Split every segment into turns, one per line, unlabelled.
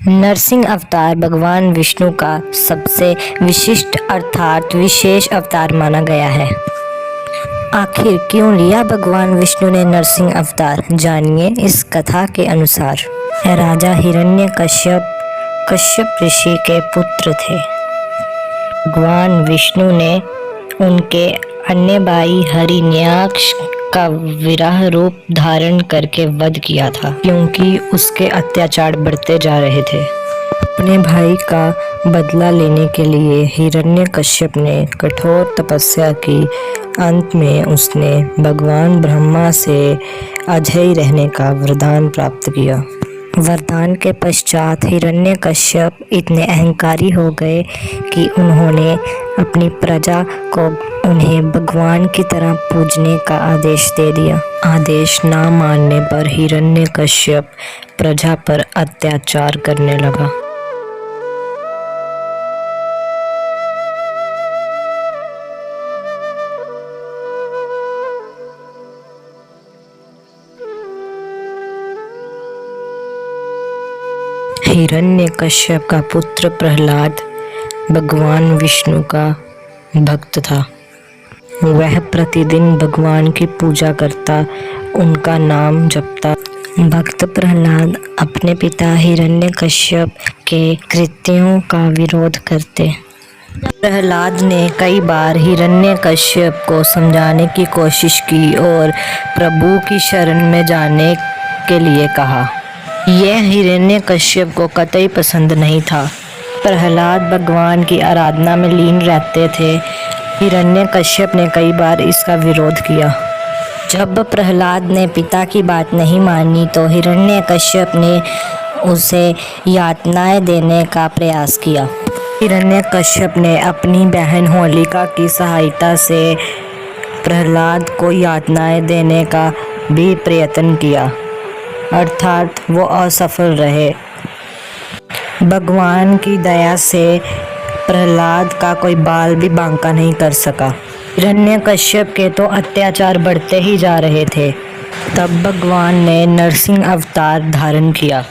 नरसिंह अवतार भगवान विष्णु का सबसे विशिष्ट अर्थात विशेष अवतार माना गया है। आखिर क्यों लिया भगवान विष्णु ने नरसिंह अवतार, जानिए इस कथा के अनुसार। राजा हिरण्यकश्यप कश्यप ऋषि के पुत्र थे। भगवान विष्णु ने उनके अन्य भाई हिरण्याक्ष का विराह रूप धारण करके वध किया था, क्योंकि उसके अत्याचार बढ़ते जा रहे थे। अपने भाई का बदला लेने के लिए हिरण्यकश्यप ने कठोर तपस्या की। अंत में उसने भगवान ब्रह्मा से अजय रहने का वरदान प्राप्त किया। वरदान के पश्चात हिरण्यकश्यप इतने अहंकारी हो गए कि उन्होंने अपनी प्रजा को उन्हें भगवान की तरह पूजने का आदेश दे दिया। आदेश ना मानने पर हिरण्यकश्यप प्रजा पर अत्याचार करने लगा। हिरण्यकश्यप का पुत्र प्रहलाद भगवान विष्णु का भक्त था। वह प्रतिदिन भगवान की पूजा करता, उनका नाम जपता। भक्त प्रहलाद अपने पिता हिरण्यकश्यप के कृत्यों का विरोध करते। प्रहलाद ने कई बार हिरण्यकश्यप को समझाने की कोशिश की और प्रभु की शरण में जाने के लिए कहा। यह हिरण्यकश्यप को कतई पसंद नहीं था। प्रहलाद भगवान की आराधना में लीन रहते थे। हिरण्यकश्यप ने कई बार इसका विरोध किया। जब प्रहलाद ने पिता की बात नहीं मानी तो हिरण्यकश्यप ने उसे यातनाएं देने का प्रयास किया। हिरण्यकश्यप ने अपनी बहन होलिका की सहायता से प्रहलाद को यातनाएं देने का भी प्रयत्न किया, अर्थात वो असफल रहे। भगवान की दया से प्रहलाद का कोई बाल भी बांका नहीं कर सका। हिरण्यकश्यप के तो अत्याचार बढ़ते ही जा रहे थे। तब भगवान ने नरसिंह अवतार धारण किया।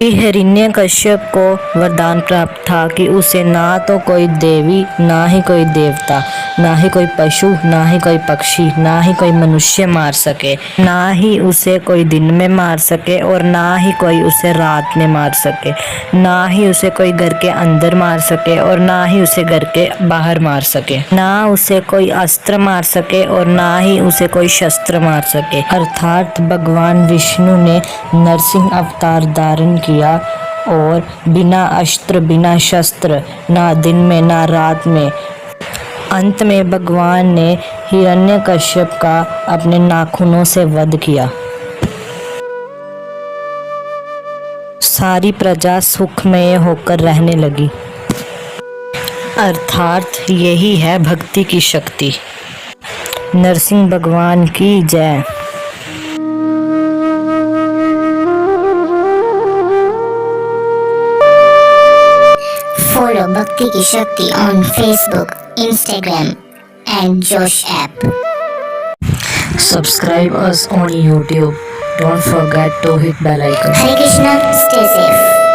हिरण्यकश्यप को वरदान प्राप्त था कि उसे ना तो कोई देवी, ना ही कोई देवता, ना ही कोई पशु, ना ही कोई पक्षी, ना ही कोई मनुष्य मार सके। ना ही उसे कोई दिन में मार सके और ना ही कोई उसे रात में मार सके। ना ही उसे कोई घर के अंदर मार सके और ना ही उसे घर के बाहर मार सके। ना उसे कोई अस्त्र मार सके और ना ही उसे कोई शस्त्र मार सके। अर्थात भगवान विष्णु ने नरसिंह अवतार धारण किया और बिना अस्त्र बिना शस्त्र, ना दिन में ना रात में, अंत में भगवान ने हिरण्यकश्यप का अपने नाखूनों से वध किया। सारी प्रजा सुखमय होकर रहने लगी। अर्थात यही है भक्ति की शक्ति। नरसिंह भगवान की जय।
Follow Bhakti Ki Shakti on Facebook, Instagram and Josh app.
Subscribe us on YouTube. Don't forget to hit bell icon.
Hare Krishna, stay safe.